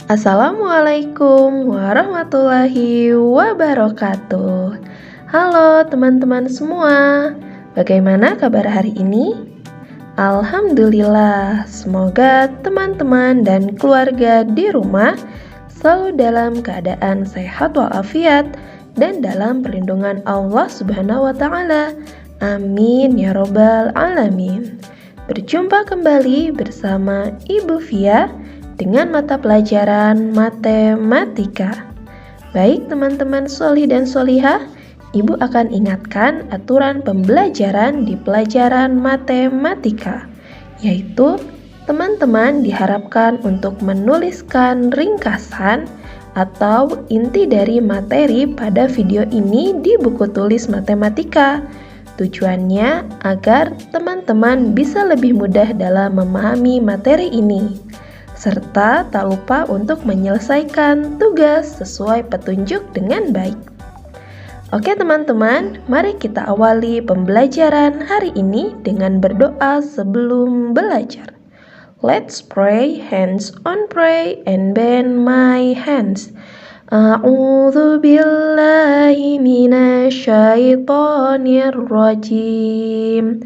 Assalamualaikum warahmatullahi wabarakatuh. Halo teman-teman semua, bagaimana kabar hari ini? Alhamdulillah, semoga teman-teman dan keluarga di rumah selalu dalam keadaan sehat walafiat dan dalam perlindungan Allah Subhanahu wa Ta'ala. Amin ya Robbal 'Alamin. Berjumpa kembali bersama Ibu Fia dengan mata pelajaran matematika. Baik teman-teman sholih dan sholihah, Ibu akan ingatkan aturan pembelajaran di pelajaran matematika, yaitu teman-teman diharapkan untuk menuliskan ringkasan atau inti dari materi pada video ini di buku tulis matematika. Tujuannya agar teman-teman bisa lebih mudah dalam memahami materi ini, serta tak lupa untuk menyelesaikan tugas sesuai petunjuk dengan baik. Oke teman-teman, mari kita awali pembelajaran hari ini dengan berdoa sebelum belajar. Let's pray, hands on pray and bend my hands. A'udzu billahi minasyaitonir rajim.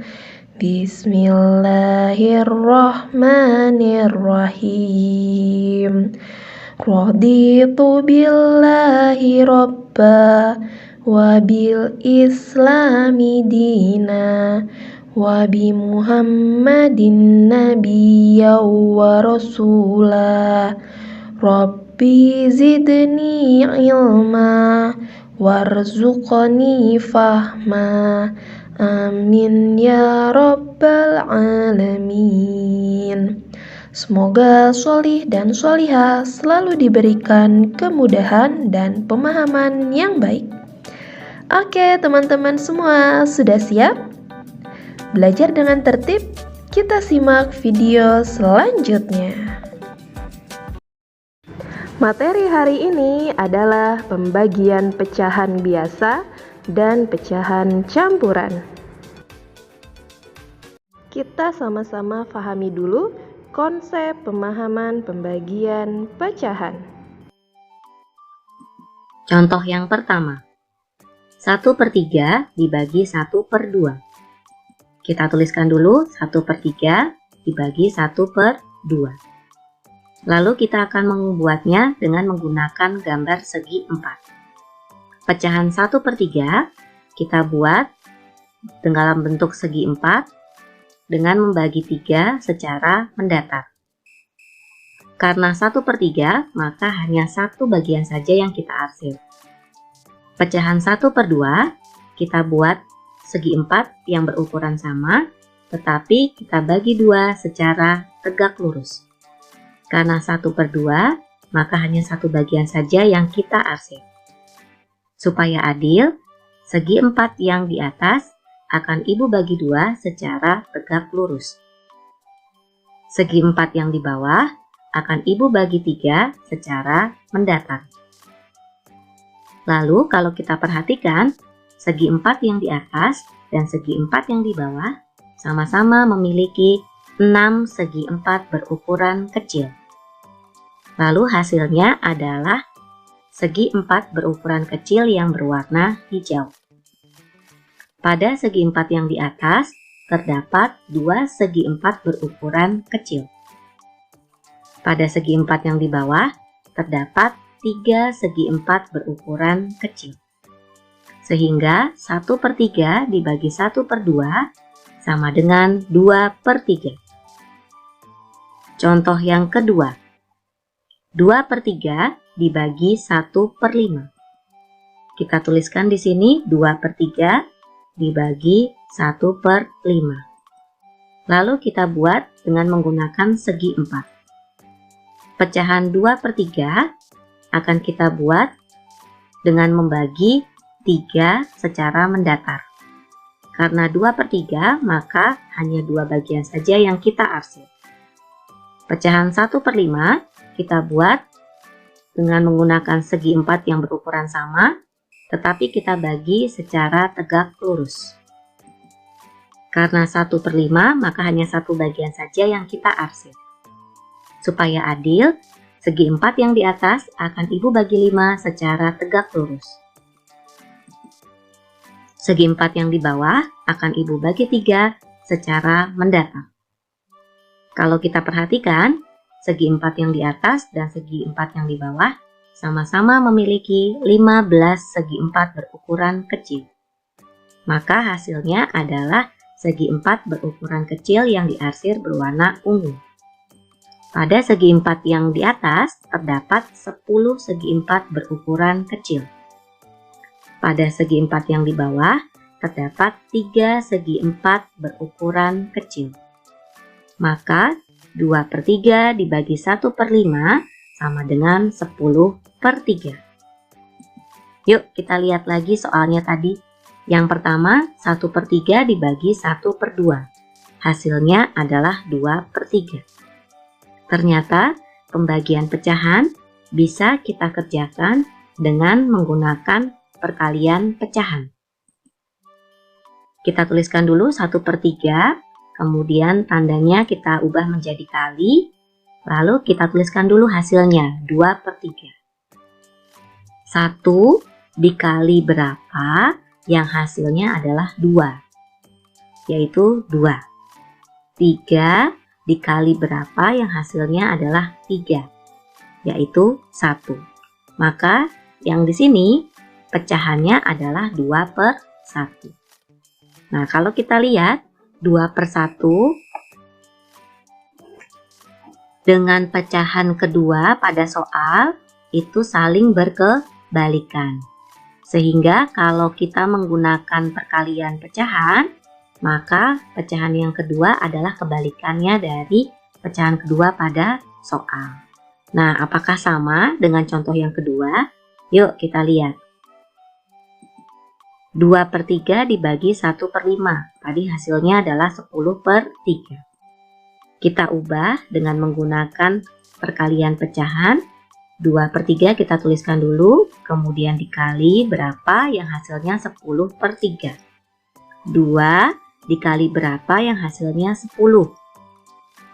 Bismillahirrahmanirrahim. Raditu billahi robba wa bil islami dina wa bi muhammadin nabiyya wa rasulah. Rabbi zidni ilma warzuqni fahma. Amin ya Rabbal 'Alamin. Semoga sholih dan sholihah selalu diberikan kemudahan dan pemahaman yang baik. Oke teman-teman semua, sudah siap? Belajar dengan tertib? Kita simak video selanjutnya. Materi hari ini adalah pembagian pecahan biasa dan pecahan campuran. Kita sama-sama pahami dulu konsep pemahaman pembagian pecahan. Contoh yang pertama, 1/3 dibagi 1/2. Kita tuliskan dulu 1/3 dibagi 1/2. Lalu kita akan membuatnya dengan menggunakan gambar segi 4. Pecahan 1/3 kita buat dalam bentuk segi 4 dengan membagi 3 secara mendatar. Karena 1/3 maka hanya satu bagian saja yang kita arsir. Pecahan 1/2 kita buat segi 4 yang berukuran sama, tetapi kita bagi 2 secara tegak lurus. Karena 1/2 maka hanya satu bagian saja yang kita arsir. Supaya adil, segi 4 yang di atas akan Ibu bagi 2 secara tegak lurus. Segi 4 yang di bawah akan Ibu bagi 3 secara mendatar. Lalu kalau kita perhatikan, segi 4 yang di atas dan segi 4 yang di bawah sama-sama memiliki 6 segi 4 berukuran kecil. Lalu hasilnya adalah segi 4 berukuran kecil yang berwarna hijau. Pada segi 4 yang di atas terdapat 2 segi 4 berukuran kecil. Pada segi 4 yang di bawah terdapat 3 segi 4 berukuran kecil. Sehingga 1/3 dibagi 1/2 sama dengan 2/3. Contoh yang kedua, 2/3 dibagi 1/5. Kita tuliskan di sini 2/3 dibagi 1/5. Lalu kita buat dengan menggunakan segi 4. Pecahan 2/3 akan kita buat dengan membagi 3 secara mendatar. Karena 2/3 maka hanya 2 bagian saja yang kita arsir. Pecahan 1/5 kita buat dengan menggunakan segi 4 yang berukuran sama, tetapi kita bagi secara tegak lurus. Karena 1/5 maka hanya satu bagian saja yang kita arsir. Supaya adil, Segi 4 yang di atas akan Ibu bagi 5 secara tegak lurus. Segi 4 yang di bawah akan Ibu bagi 3 secara mendatar. Kalau kita perhatikan, segi 4 yang di atas dan segi 4 yang di bawah sama-sama memiliki 15 segi 4 berukuran kecil. Maka hasilnya adalah segi 4 berukuran kecil yang diarsir berwarna ungu. Pada segi 4 yang di atas terdapat 10 segi 4 berukuran kecil. Pada segi 4 yang di bawah terdapat 3 segi 4 berukuran kecil. Maka 2/3 dibagi 1/5 sama dengan 10/3. Yuk kita lihat lagi soalnya tadi. Yang pertama 1/3 dibagi 1/2. Hasilnya adalah 2/3. Ternyata pembagian pecahan bisa kita kerjakan dengan menggunakan perkalian pecahan. Kita tuliskan dulu 1/3, kemudian tandanya kita ubah menjadi kali, lalu kita tuliskan dulu hasilnya 2/3. 1 dikali berapa yang hasilnya adalah 2, yaitu 2. 3 dikali berapa yang hasilnya adalah 3, yaitu 1. Maka yang di sini pecahannya adalah 2/1. Nah, kalau kita lihat 2/1 dengan pecahan kedua pada soal itu saling berkebalikan. Sehingga kalau kita menggunakan perkalian pecahan, maka pecahan yang kedua adalah kebalikannya dari pecahan kedua pada soal. Nah, apakah sama dengan contoh yang kedua? Yuk kita lihat. 2/3 dibagi 1/5. Tadi hasilnya adalah 10/3. Kita ubah dengan menggunakan perkalian pecahan. 2/3 kita tuliskan dulu, kemudian dikali berapa yang hasilnya 10/3. 2 dikali berapa yang hasilnya 10?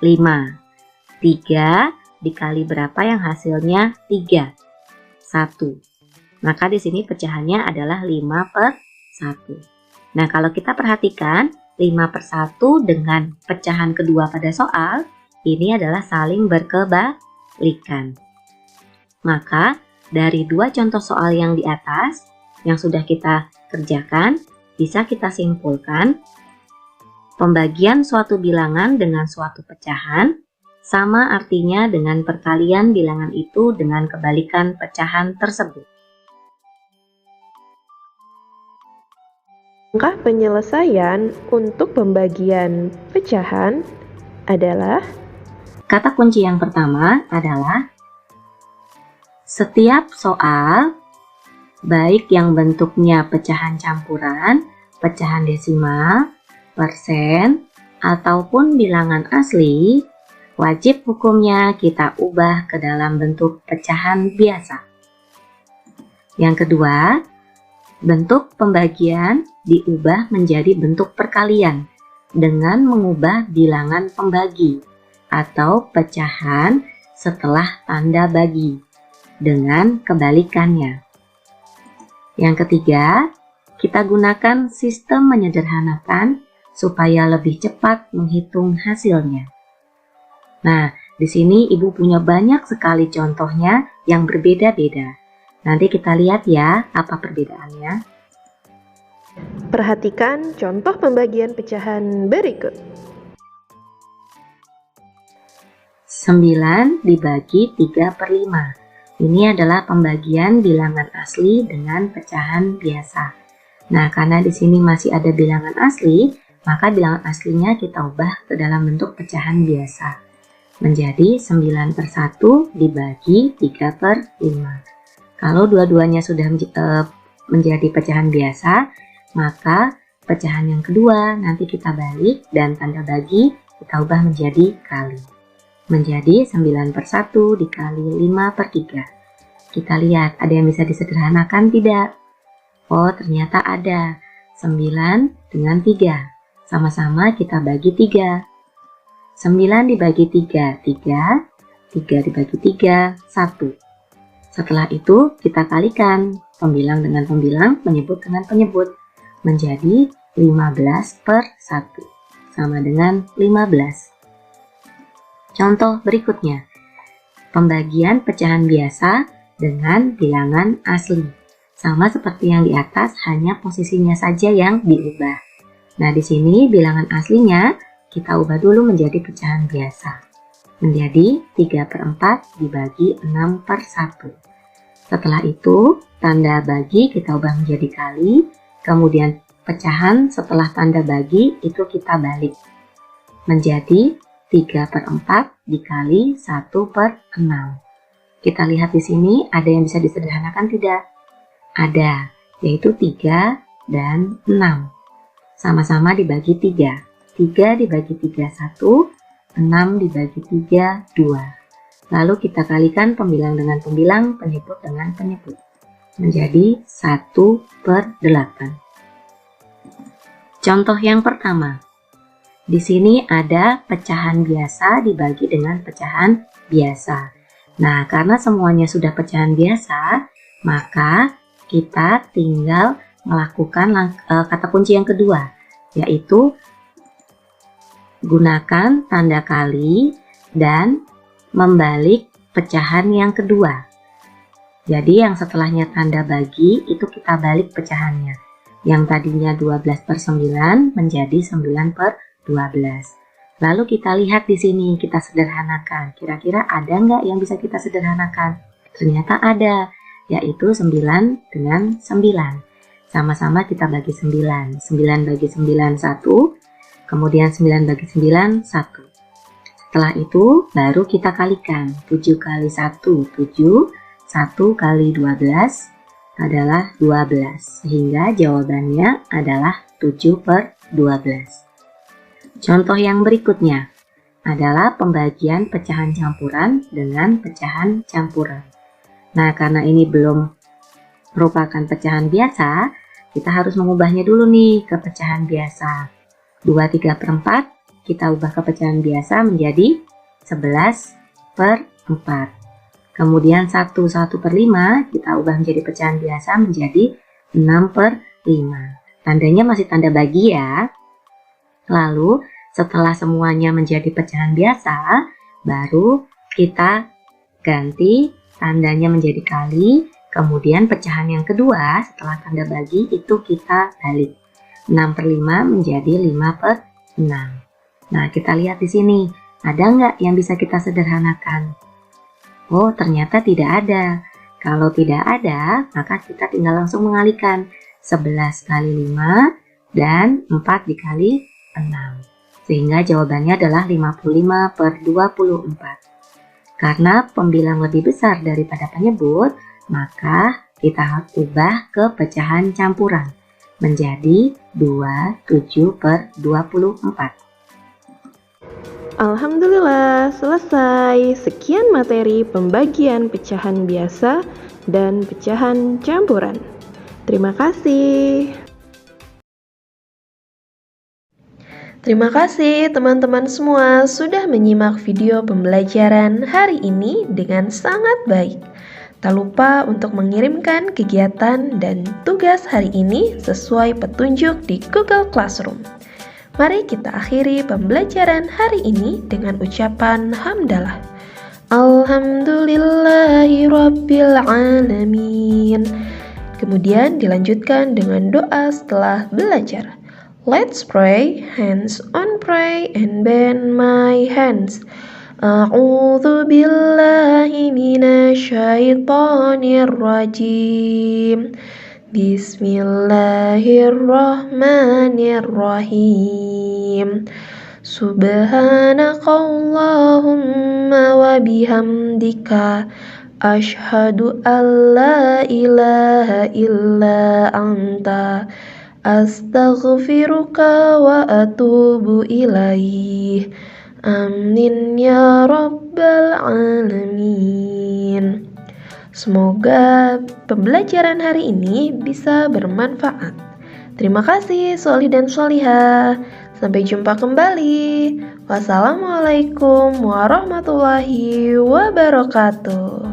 5. 3 dikali berapa yang hasilnya 3? 1. Maka di sini pecahannya adalah 5/1. Nah, kalau kita perhatikan 5/1 dengan pecahan kedua pada soal, ini adalah saling berkebalikan. Maka dari dua contoh soal yang di atas yang sudah kita kerjakan, bisa kita simpulkan pembagian suatu bilangan dengan suatu pecahan sama artinya dengan perkalian bilangan itu dengan kebalikan pecahan tersebut. Langkah penyelesaian untuk pembagian pecahan adalah kata kunci yang pertama adalah setiap soal, baik yang bentuknya pecahan campuran, pecahan desimal, persen, ataupun bilangan asli, wajib hukumnya kita ubah ke dalam bentuk pecahan biasa. Yang kedua, bentuk pembagian diubah menjadi bentuk perkalian dengan mengubah bilangan pembagi atau pecahan setelah tanda bagi dengan kebalikannya. Yang ketiga, kita gunakan sistem menyederhanakan supaya lebih cepat menghitung hasilnya. Nah, di sini Ibu punya banyak sekali contohnya yang berbeda-beda. Nanti kita lihat ya apa perbedaannya. Perhatikan contoh pembagian pecahan berikut. 9 dibagi 3/5. Ini adalah pembagian bilangan asli dengan pecahan biasa. Nah, karena di sini masih ada bilangan asli, maka bilangan aslinya kita ubah ke dalam bentuk pecahan biasa. Menjadi 9/1 dibagi 3/5. Kalau dua-duanya sudah menjadi pecahan biasa, maka pecahan yang kedua nanti kita balik dan tanda bagi kita ubah menjadi kali. Menjadi 9/1 dikali 5/3. Kita lihat ada yang bisa disederhanakan tidak? Oh, ternyata ada. 9 dengan 3. Sama-sama kita bagi 3. 9 dibagi 3, 3. 3 dibagi 3, 1. Setelah itu kita kalikan pembilang dengan pembilang, penyebut dengan penyebut, menjadi 15 per 1 sama dengan 15. Contoh berikutnya, pembagian pecahan biasa dengan bilangan asli. Sama seperti yang di atas, hanya posisinya saja yang diubah. Nah, di sini bilangan aslinya kita ubah dulu menjadi pecahan biasa. Menjadi 3 per 4 dibagi 6 per 1. Setelah itu, tanda bagi kita ubah menjadi kali, kemudian pecahan setelah tanda bagi itu kita balik. Menjadi 3 per 4 dikali 1 per 6. Kita lihat di sini ada yang bisa disederhanakan tidak? Ada, yaitu 3 dan 6. Sama-sama dibagi 3. 3 dibagi 3, 1. 6 dibagi 3, 2. Lalu kita kalikan pembilang dengan pembilang, penyebut dengan penyebut. Menjadi 1 per 8. Contoh yang pertama. Di sini ada pecahan biasa dibagi dengan pecahan biasa. Nah, karena semuanya sudah pecahan biasa, maka kita tinggal melakukan kata kunci yang kedua, yaitu gunakan tanda kali dan membalik pecahan yang kedua. Jadi yang setelahnya tanda bagi itu kita balik pecahannya. Yang tadinya 12 per 9 menjadi 9 per 12. Lalu kita lihat di sini, kita sederhanakan. Kira-kira ada nggak yang bisa kita sederhanakan? Ternyata ada, yaitu 9 dengan 9. Sama-sama kita bagi 9. 9 bagi 9, 1. Kemudian 9 bagi 9, 1. Setelah itu baru kita kalikan. 7 kali 1, 7. 1 kali 12 adalah 12. Sehingga jawabannya adalah 7 per 12. Contoh yang berikutnya adalah pembagian pecahan campuran dengan pecahan campuran. Nah, karena ini belum merupakan pecahan biasa, kita harus mengubahnya dulu nih ke pecahan biasa. 2, 3 per 4 kita ubah ke pecahan biasa menjadi 11 per 4. Kemudian 1 per 5 kita ubah menjadi pecahan biasa menjadi 6 per 5. Tandanya masih tanda bagi ya. Lalu setelah semuanya menjadi pecahan biasa, baru kita ganti tandanya menjadi kali. Kemudian pecahan yang kedua setelah tanda bagi itu kita balik. 6 per 5 menjadi 5 per 6. Nah, kita lihat di sini, ada nggak yang bisa kita sederhanakan? Oh, ternyata tidak ada. Kalau tidak ada, maka kita tinggal langsung mengalihkan. 11 kali 5 dan 4 dikali 6. Sehingga jawabannya adalah 55 per 24. Karena pembilang lebih besar daripada penyebut, maka kita ubah ke pecahan campuran menjadi 27 per 24. Alhamdulillah, selesai. Sekian materi pembagian pecahan biasa dan pecahan campuran. Terima kasih. Terima kasih teman-teman semua sudah menyimak video pembelajaran hari ini dengan sangat baik. Tak lupa untuk mengirimkan kegiatan dan tugas hari ini sesuai petunjuk di Google Classroom. Mari kita akhiri pembelajaran hari ini dengan ucapan hamdalah. Alhamdulillahirabbil alamin. Kemudian dilanjutkan dengan doa setelah belajar. Let's pray, hands on pray and bend my hands. A'udzu billahi minasyaitonir rajim. Bismillahirrahmanirrahim. Subhanakallahumma wa bihamdika asyhadu an la ilaha illa anta astaghfiruka wa atubu ilaih. Amin ya rabbal alamin. Semoga pembelajaran hari ini bisa bermanfaat. Terima kasih Soli dan Solihah. Sampai jumpa kembali. Wassalamualaikum warahmatullahi wabarakatuh.